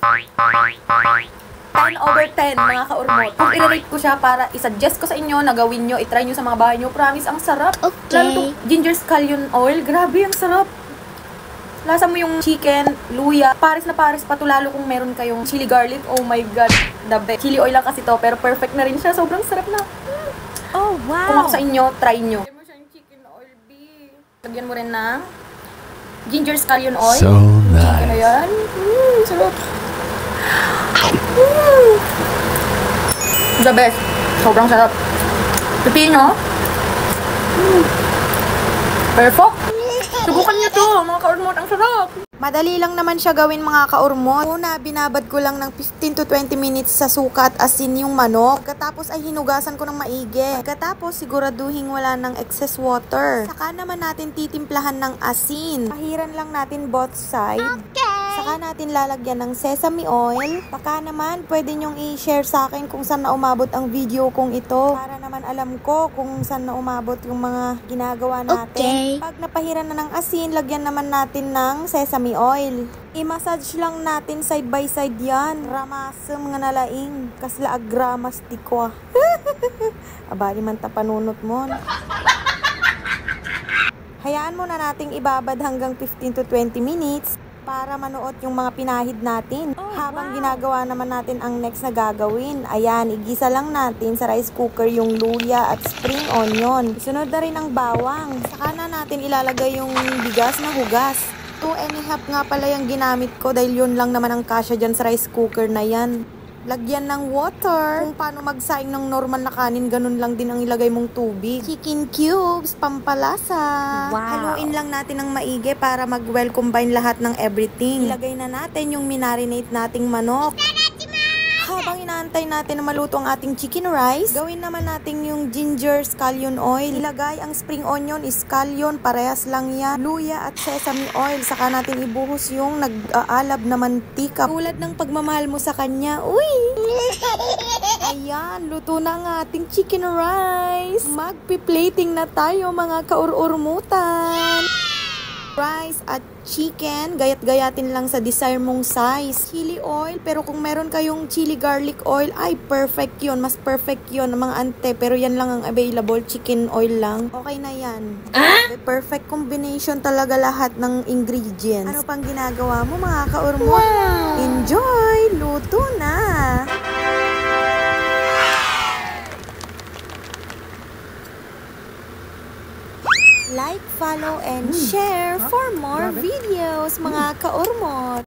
10/10 mga kaurmot. Kung i-rate ko siya para i-suggest ko sa inyo na gawin nyo, i-try nyo sa mga bahay nyo, promise, ang sarap. Okay. Lalo itong ginger scallion oil, grabe, ang sarap. Lasa mo yung chicken, luya, pares na pares pa to, lalo kung meron kayong chili garlic, oh my god, the best. Chili oil lang kasi to, pero perfect na rin siya, sobrang sarap na. Oh, wow. Kung ako sa inyo, try nyo. Lagyan mo siya yung chicken oil, B. Lagyan mo rin ng ginger scallion oil. So nice. Chicken na yan. Sarap. The best. Sobrang sarap. Pipiin nyo. Perfect. Subukan nyo to, mga kaurmot. Ang sarap. Madali lang naman siya gawin mga kaurmot. Una, binabad ko lang ng 15 to 20 minutes sa suka at asin yung manok. Pagkatapos ay hinugasan ko ng maigi. Pagkatapos siguraduhin wala ng excess water. Saka naman natin titimplahan ng asin. Pahiran lang natin both side. Saka natin lalagyan ng sesame oil. Baka naman pwede nyong i-share sa akin kung saan na umabot ang video kong ito. Para naman alam ko kung saan na umabot yung mga ginagawa natin. Okay. Pag napahiran na ng asin, lagyan naman natin ng sesame oil. I-massage lang natin side by side yan. Ramasem nga nalaing. Kasla agramas di ko. Abali man tapanunot mo. Hayaan mo na nating ibabad hanggang 15 to 20 minutes para manuot yung mga pinahid natin. Habang ginagawa naman natin ang next na gagawin. Ayan, igisa lang natin sa rice cooker yung luya at spring onion. Sunod na rin ang bawang. Saka na natin ilalagay yung bigas na hugas. 2.5 nga pala yung ginamit ko dahil yun lang naman ang kasya dyan sa rice cooker na yan. Lagyan ng water. Kung paano magsaing ng normal na kanin, ganun lang din ang ilagay mong tubig. Chicken cubes, pampalasa. Wow. Haluin lang natin ng maigi para mag-well combine lahat ng everything. Ilagay na natin yung minarinate nating manok. Habang inaantay natin na maluto ang ating chicken rice, gawin naman natin yung ginger scallion oil. Ilagay ang spring onion, scallion, parehas lang yan. Luya at sesame oil. Saka natin ibuhos yung nag-aalab na mantika. Tulad ng pagmamahal mo sa kanya. Uy! Ayan, luto na ang ating chicken rice. Magpi-plating na tayo mga kaur-urmutan. Rice at chicken, gayat-gayatin lang sa desire mong size. Chili oil, pero kung meron kayong chili garlic oil, ay perfect yun. Mas perfect yun mga ante, pero yan lang ang available, chicken oil lang. Okay na yan. Perfect combination talaga lahat ng ingredients. Ano pang ginagawa mo mga kaurmot? Wow. Enjoy! Luto na! Like, follow, and share for more videos, mga kaurmot.